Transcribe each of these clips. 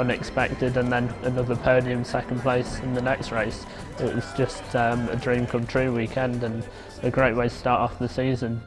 unexpected, and then another podium, second place in the next race. It was just a dream come true weekend and a great way to start off the season.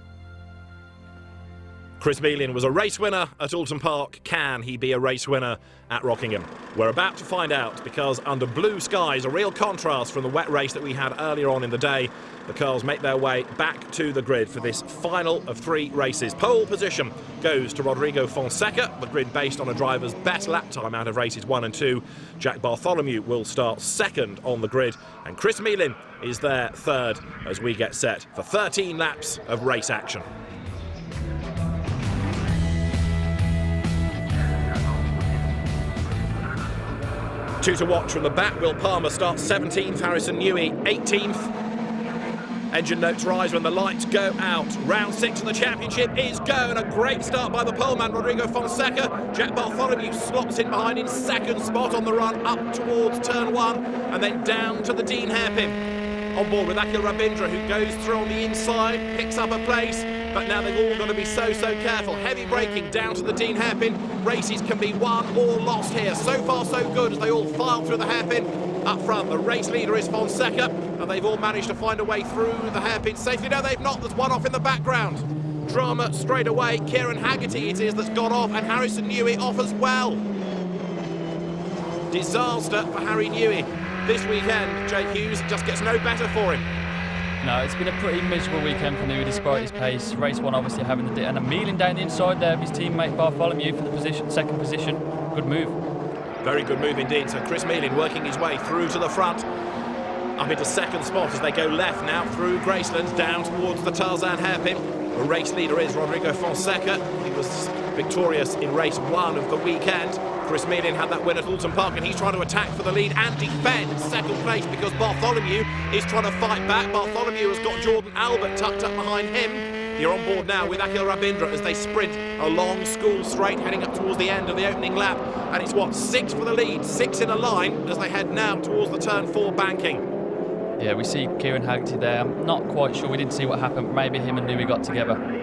Chris Meehan was a race winner at Alton Park. Can he be a race winner at Rockingham? We're about to find out, because under blue skies, a real contrast from the wet race that we had earlier on in the day, the cars make their way back to the grid for this final of 3 races. Pole position goes to Rodrigo Fonseca, the grid based on a driver's best lap time out of races 1 and 2. Jack Bartholomew will start second on the grid, and Chris Meehan is there third as we get set for 13 laps of race action. Two to watch from the back. Will Palmer starts 17th, Harrison Newey 18th. Engine notes rise when the lights go out. Round 6 of the championship is go, and a great start by the poleman Rodrigo Fonseca. Jack Bartholomew slots in behind in second spot on the run up towards turn 1 and then down to the Dean hairpin. On board with Akhil Rabindra, who goes through on the inside, picks up a place, but now they've all got to be so careful. Heavy braking down to the Dean hairpin. Races can be won or lost here. So far so good as they all file through the hairpin. Up front, the race leader is Fonseca, and they've all managed to find a way through the hairpin safely. No, they've not. There's one off in the background. Drama straight away. Kieran Haggerty it is that's gone off, and Harrison Newey off as well. Disaster for Harry Newey. This weekend, Jake Hughes, just gets no better for him. No, it's been a pretty miserable weekend for Newey despite his pace. Race 1 obviously having the and a Meehan down the inside there of his teammate Bartholomew for the second position. Good move. Very good move indeed. So Chris Meehan working his way through to the front, up into second spot as they go left now through Graceland down towards the Tarzan hairpin. The race leader is Rodrigo Fonseca. He was victorious in race 1 of the weekend. Chris Meehan had that win at Alton Park, and he's trying to attack for the lead and defend second place because Bartholomew is trying to fight back. Bartholomew has got Jordan Albert tucked up behind him. You're on board now with Akhil Rabindra as they sprint a long school straight heading up towards the end of the opening lap, and it's 6 for the lead, 6 in a line as they head now towards the turn 4 banking. Yeah, we see Kieran Haggerty there. I'm not quite sure, we didn't see what happened. Maybe him and Newey got together.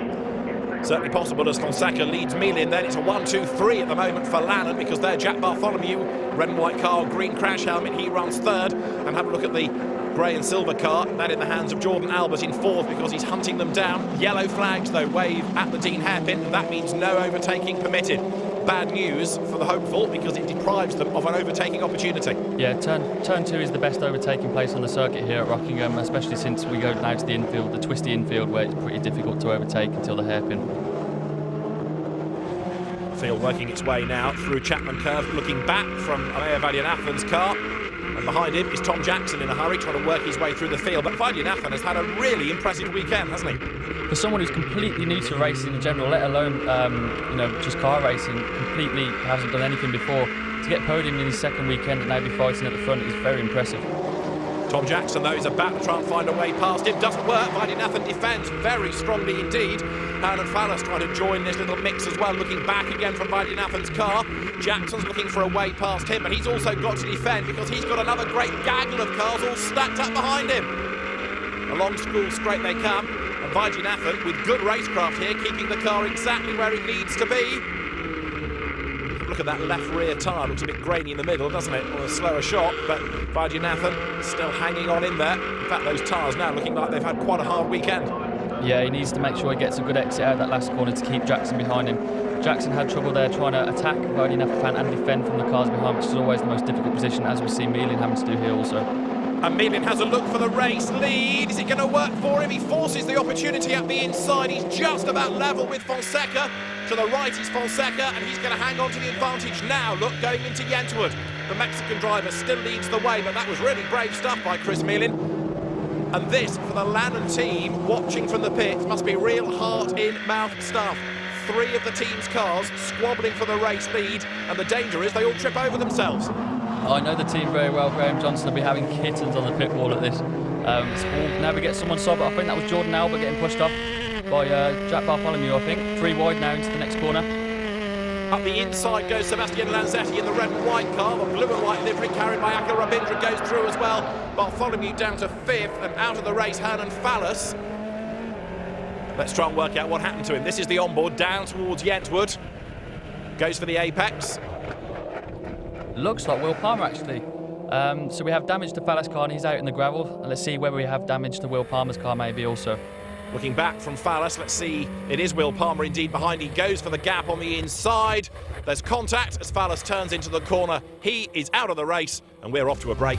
Certainly possible as Fonseca leads Meehan. Then it's a 1-2-3 at the moment for Lannan because they're Jack Bartholomew, red and white car, green crash helmet. He runs third. And have a look at the grey and silver car. That in the hands of Jordan Albert in fourth because he's hunting them down. Yellow flags though wave at the Dean hairpin. That means no overtaking permitted. Bad news for the hopeful because it deprives them of an overtaking opportunity. Yeah, turn 2 is the best overtaking place on the circuit here at Rockingham, especially since we go now to the infield, the twisty infield, where it's pretty difficult to overtake until the hairpin. Field working its way now through Chapman Curve, looking back from Amaya Vadianathan's car. And behind him is Tom Jackson in a hurry, trying to work his way through the field. But Vadianathan has had a really impressive weekend, hasn't he? For someone who's completely new to racing in general, let alone just car racing, completely hasn't done anything before, to get podium in his second weekend and now be fighting at the front is very impressive. Tom Jackson, though, is about to try and find a way past him. Doesn't work. Vadianathan defends very strongly indeed. Hernan Fallas trying to join this little mix as well, looking back again from Vadianathan's car. Jackson's looking for a way past him, but he's also got to defend because he's got another great gaggle of cars all stacked up behind him. Along school straight they come, and Vadianathan with good racecraft here, keeping the car exactly where it needs to be. Look at that left rear tyre, looks a bit grainy in the middle, doesn't it? On a slower shot, but Vadianathan still hanging on in there. In fact, those tyres now looking like they've had quite a hard weekend. Yeah, he needs to make sure he gets a good exit out of that last corner to keep Jackson behind him. Jackson had trouble there trying to attack Vadianathan and defend from the cars behind, which is always the most difficult position, as we see Meehan having to do here also. And Meehan has a look for the race lead. Is it going to work for him? He forces the opportunity up the inside. He's just about level with Fonseca. To the right is Fonseca, and he's going to hang on to the advantage now. Look, going into Yentwood. The Mexican driver still leads the way, but that was really brave stuff by Chris Meehan. And this, for the Lannan team, watching from the pits, must be real heart-in-mouth stuff. 3 of the team's cars squabbling for the race lead, and the danger is they all trip over themselves. I know the team very well. Graham Johnson will be having kittens on the pit wall at this. We'll never get someone side, but I think that was Jordan Albert getting pushed off by Jack Bartholomew, I think. 3 wide now into the next corner. Up the inside goes Sebastian Lanzetti in the red and white car. The blue and white livery carried by Akhil Rabindra goes through as well. Bartholomew down to 5th, and out of the race, Hernan Fallas. Let's try and work out what happened to him. This is the onboard down towards Yentwood. Goes for the apex. Looks like Will Palmer actually. So we have damage to Fallas' car and he's out in the gravel. And let's see whether we have damage to Will Palmer's car maybe also. Looking back from Fallas, let's see, it is Will Palmer indeed behind. He goes for the gap on the inside. There's contact as Fallas turns into the corner. He is out of the race and we're off to a break.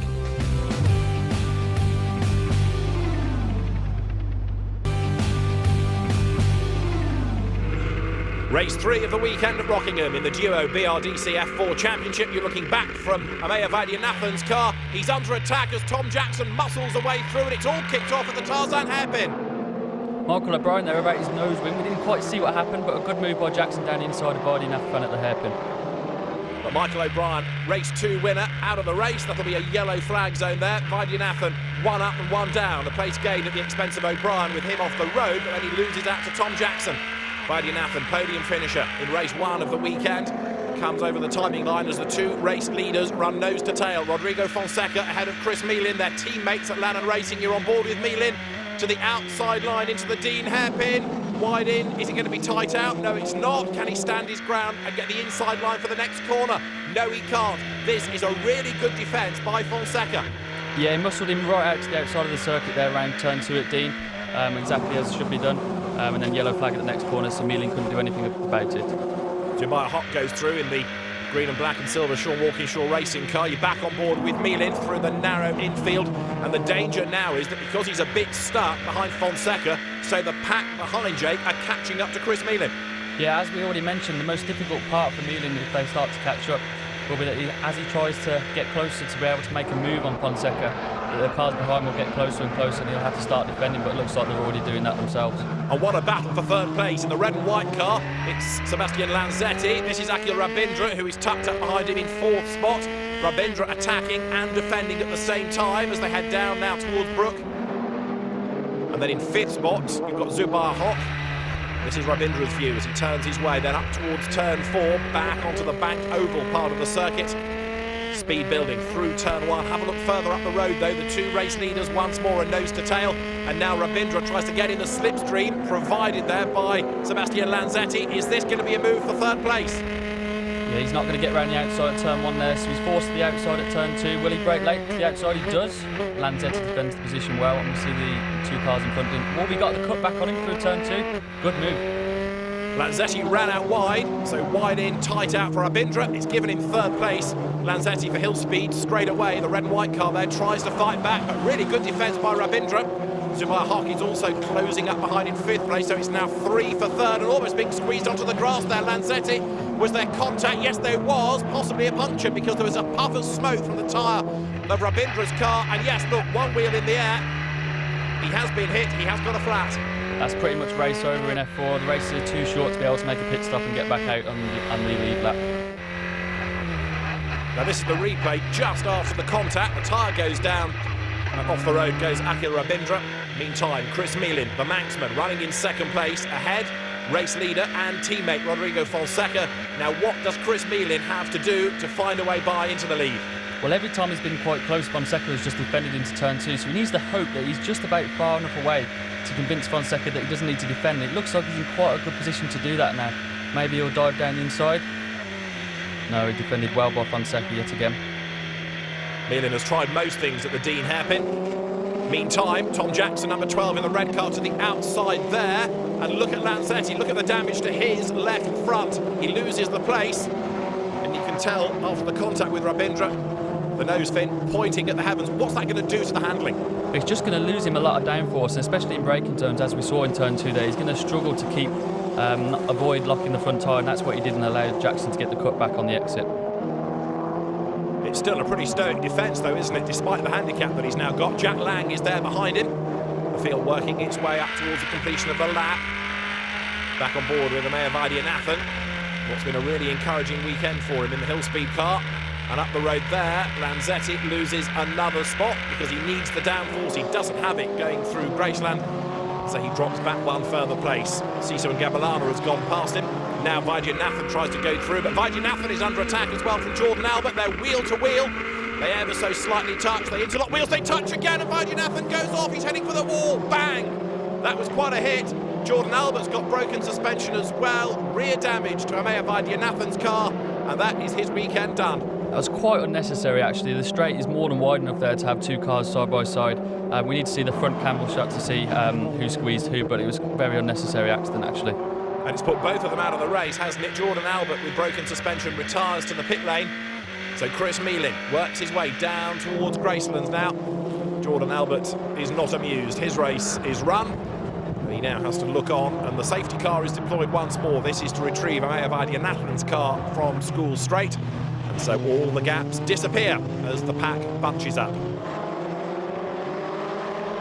Race 3 of the weekend at Rockingham in the duo BDRC F4 Championship. You're looking back from Amaya Vaidyanathan's car. He's under attack as Tom Jackson muscles away through and it's all kicked off at the Tarzan hairpin. Michael O'Brien there about his nose wing. We didn't quite see what happened, but a good move by Jackson down the inside of Vaidyanathan at the hairpin. But Michael O'Brien, race 2 winner, out of the race. That'll be a yellow flag zone there. Vaidyanathan, 1 up and 1 down. A place gained at the expense of O'Brien with him off the road, but then he loses out to Tom Jackson. Vaidyanathan, podium finisher in race 1 of the weekend, comes over the timing line as the 2 race leaders run nose to tail. Rodrigo Fonseca ahead of Chris Meehlin, their teammates at Lannan Racing. You're on board with Meehlin to the outside line into the Dean hairpin. Wide in, is it going to be tight out? No, it's not. Can he stand his ground and get the inside line for the next corner? No, he can't. This is a really good defence by Fonseca. Yeah, he muscled him right out to the outside of the circuit there around turn 2 at Dean, exactly as should be done. And then yellow flag at the next corner, so Meehlin couldn't do anything about it. Jeremiah Hock goes through in the green and black and silver Sean Walkinshaw racing car. You're back on board with Meehlin through the narrow infield, and the danger now is that because he's a bit stuck behind Fonseca, so the pack behind Jake are catching up to Chris Meehlin. Yeah, as we already mentioned, the most difficult part for Meehlin if they start to catch up will be that as he tries to get closer to be able to make a move on Fonseca, the cars behind will get closer and closer and he'll have to start defending, but it looks like they're already doing that themselves. And what a battle for third place in the red and white car. It's Sebastian Lanzetti. This is Akhil Rabindra, who is tucked up behind him in 4th spot. Rabindra attacking and defending at the same time as they head down now towards Brook. And then in 5th spot, you've got Zubair Hock. This is Rabindra's view as he turns his way then up towards turn 4, back onto the bank oval part of the circuit. Speed building through turn 1. Have a look further up the road though. The 2 race leaders once more a nose to tail. And now Rabindra tries to get in the slipstream provided there by Sebastian Lanzetti. Is this going to be a move for third place? Yeah, he's not going to get around the outside at turn 1 there, so he's forced to the outside at turn 2. Will he break late to the outside? He does. Lanzetti defends the position well, and we see the 2 cars in front of him. Well, we got the cut back on him through turn 2. Good move. Lanzetti ran out wide, so wide in, tight out for Rabindra. It's given him 3rd place. Lanzetti for hill speed straight away. The red and white car there tries to fight back, but really good defence by Rabindra. Zubair Hock is also closing up behind in 5th place, so it's now 3 for 3rd and almost being squeezed onto the grass there. Lanzetti, was there contact? Yes, there was, possibly a puncture because there was a puff of smoke from the tyre of Rabindra's car. And yes, look, 1 wheel in the air. He has been hit, he has got a flat. That's pretty much race over in F4. The races are too short to be able to make a pit stop and get back out on the lead lap. Now this is the replay just after the contact. The tyre goes down and off the road goes Akhil Rabindra. Meantime, Chris Meehlin, the Manxman, running in 2nd place ahead. Race leader and teammate Rodrigo Fonseca. Now what does Chris Meehlin have to do to find a way by into the lead? Well, every time he's been quite close, Fonseca has just defended into turn 2, so he needs to hope that he's just about far enough away to convince Fonseca that he doesn't need to defend. It looks like he's in quite a good position to do that now. Maybe he'll dive down the inside. No, he defended well by Fonseca yet again. Meehlin has tried most things at the Dean hairpin. Meantime, Tom Jackson, number 12 in the red car to the outside there. And look at Lanzetti, look at the damage to his left front. He loses the place. And you can tell after the contact with Rabindra, the nose fin pointing at the heavens. What's that going to do to the handling? It's just going to lose him a lot of downforce, and especially in braking terms, as we saw in turn 2 there. He's going to struggle to keep, avoid locking the front tyre, and that's what he did and allowed Jackson to get the cut back on the exit. It's still a pretty stoic defence though, isn't it, despite the handicap that he's now got. Jack Lang is there behind him. The field working its way up towards the completion of the lap. Back on board with Amaya Vaidyanathan. What's been a really encouraging weekend for him in the hill speed car. And up the road there, Lanzetti loses another spot because he needs the downforce. He doesn't have it going through Graceland, so he drops back 1 further place. Sisa and Ngebulana has gone past him. Now Vaidyanathan tries to go through, but Vaidyanathan is under attack as well from Jordan Albert. They're wheel to wheel. They ever so slightly touch. They interlock wheels, they touch again, and Vaidyanathan goes off. He's heading for the wall. Bang! That was quite a hit. Jordan Albert's got broken suspension as well. Rear damage to Amaya Vaidyanathan's car, and that is his weekend done. That was quite unnecessary actually. The straight is more than wide enough there to have two cars side by side. We need to see the front camera shot to see who squeezed who, but it was a very unnecessary accident actually. And it's put both of them out of the race, hasn't it? Jordan Albert, with broken suspension, retires to the pit lane. So Chris Meeling works his way down towards Gracelands now. Jordan Albert is not amused. His race is run. He now has to look on, and the safety car is deployed once more. This is to retrieve Amaya Vaidyanathan's car from School Straight. And so all the gaps disappear as the pack bunches up.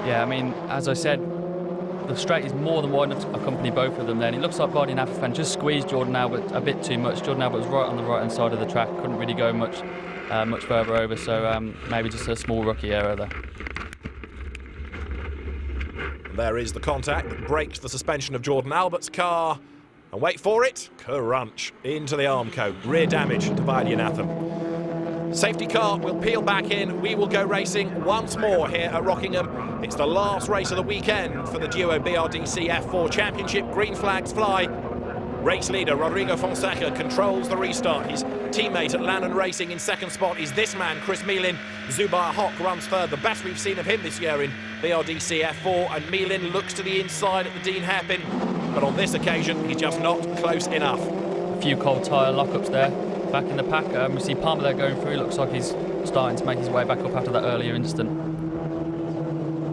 Yeah, I mean, as I said, the straight is more than wide enough to accompany both of them there. And it looks like Vaidyanathan just squeezed Jordan Albert a bit too much. Jordan Albert was right on the right-hand side of the track, couldn't really go much further over, so maybe just a small rookie error there. And there is the contact that breaks the suspension of Jordan Albert's car. And wait for it, crunch into the Armco. Rear damage to Vaidyanathan. Safety car will peel back in. We will go racing once more here at Rockingham. It's the last race of the weekend for the duo BRDC F4 Championship. Green flags fly. Race leader Rodrigo Fonseca controls the restart. His teammate at Lannon Racing in second spot is this man, Chris Meeling. Zubair Hock runs third. The best we've seen of him this year in BRDC F4. And Meeling looks to the inside at the Dean Hairpin. But on this occasion, he's just not close enough. A few cold tyre lockups there. Back in the pack, we see Palmer there going through. Looks like he's starting to make his way back up after that earlier incident.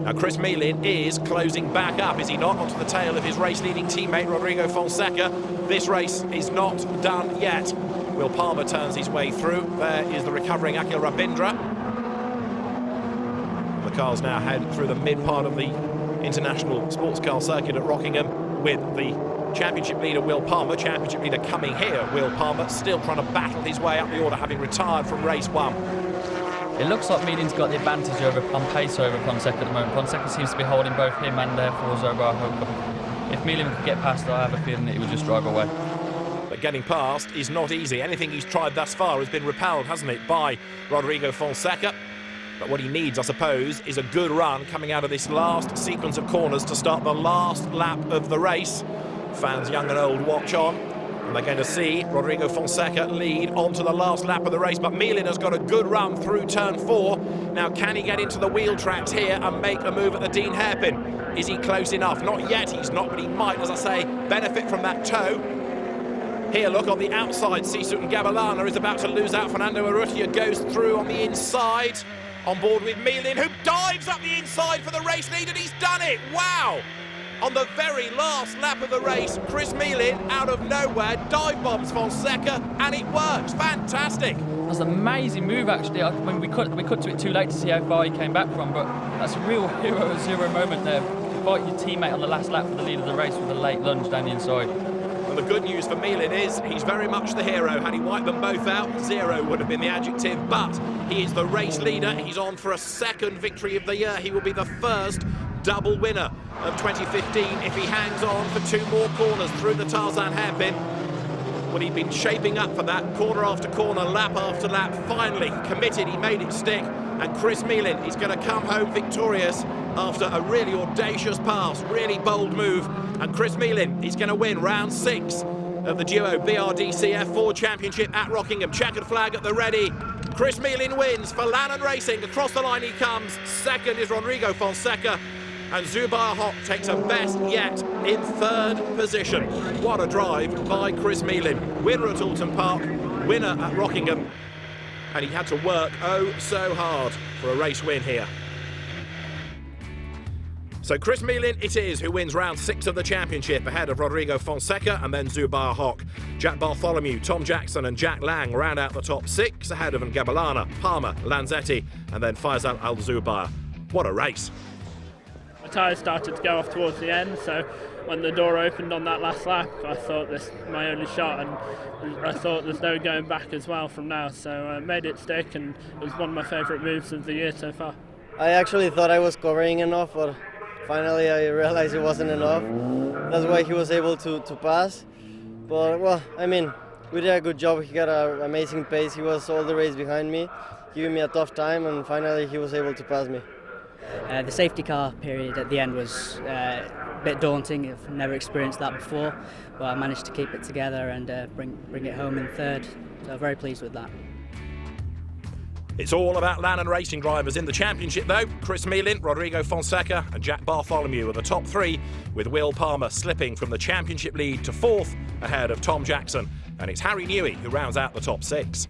Now Chris Meeling is closing back up, is he not, onto the tail of his race-leading teammate Rodrigo Fonseca. This race is not done yet. Will Palmer turns his way through. There is the recovering Akhil Rabindra. And the cars now head through the mid part of the International Sports Car Circuit at Rockingham with the Championship leader Will Palmer, Championship leader coming here, Will Palmer, still trying to battle his way up the order, having retired from race one. It looks like Meeling's got the advantage on pace over Fonseca at the moment. Fonseca seems to be holding both him and therefore Zubair Hock. If Meeling could get past, I have a feeling that he would just drive away. But getting past is not easy. Anything he's tried thus far has been repelled, hasn't it, by Rodrigo Fonseca. But what he needs, I suppose, is a good run coming out of this last sequence of corners to start the last lap of the race. Fans young and old watch on, and they're going to see Rodrigo Fonseca lead onto the last lap of the race. But Meeling has got a good run through turn 4. Now, can he get into the wheel tracks here and make a move at the Dean Hairpin? Is he close enough? Not yet, he's not, but he might, as I say, benefit from that toe. Here, look, on the outside, Sisa and Ngebulana is about to lose out. Fernando Urrutia goes through on the inside, on board with Meeling, who dives up the inside for the race lead, and he's done it! Wow! On the very last lap of the race, Chris Meeling, out of nowhere, dive bombs Fonseca, and it works. Fantastic. That was an amazing move, actually. I mean, we cut to it too late to see how far he came back from, but that's a real hero zero moment there. Invite your teammate on the last lap for the lead of the race with a late lunge down the inside. And the good news for Meeling is he's very much the hero. Had he wiped them both out, zero would have been the adjective, but he is the race leader. He's on for a second victory of the year. He will be the first double winner of 2015 if he hangs on for 2 more corners through the Tarzan hairpin. Well, he'd been shaping up for that corner after corner, lap after lap. Finally committed, he made it stick, and Chris Meeling is going to come home victorious after a really audacious pass, really bold move. And Chris Meeling is going to win round 6 of the duo BRDC F4 Championship at Rockingham. Checkered flag at the ready. Chris Meeling wins for Lannon Racing. Across the line he comes. Second is Rodrigo Fonseca. And Zubair Hock takes a best yet in 3rd position. What a drive by Chris Meeling. Winner at Alton Park, winner at Rockingham. And he had to work oh so hard for a race win here. So Chris Meeling it is who wins round 6 of the championship, ahead of Rodrigo Fonseca and then Zubair Hock. Jack Bartholomew, Tom Jackson and Jack Lang round out the top 6, ahead of Ngebulana, Palmer, Lanzetti and then Faisal Al-Zubair. What a race. My tyres started to go off towards the end, so when the door opened on that last lap, I thought this was my only shot, and I thought there's no going back as well from now, so I made it stick, and it was one of my favourite moves of the year so far. I actually thought I was covering enough, but finally I realized it wasn't enough. That's why he was able to pass. But, well, I mean, we did a good job. He got an amazing pace. He was all the race behind me, giving me a tough time, and finally he was able to pass me. The safety car period at the end was a bit daunting. I've never experienced that before, but I managed to keep it together and bring it home in 3rd. So I'm very pleased with that. It's all about Lannan racing drivers in the championship though. Chris Meelan, Rodrigo Fonseca and Jack Bartholomew are the top three, with Will Palmer slipping from the championship lead to fourth ahead of Tom Jackson. And it's Harry Newey who rounds out the top six.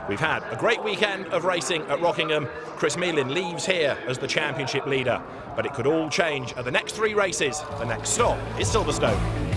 We've had a great weekend of racing at Rockingham. Chris Meelan leaves here as the championship leader, but it could all change at the next three races. The next stop is Silverstone.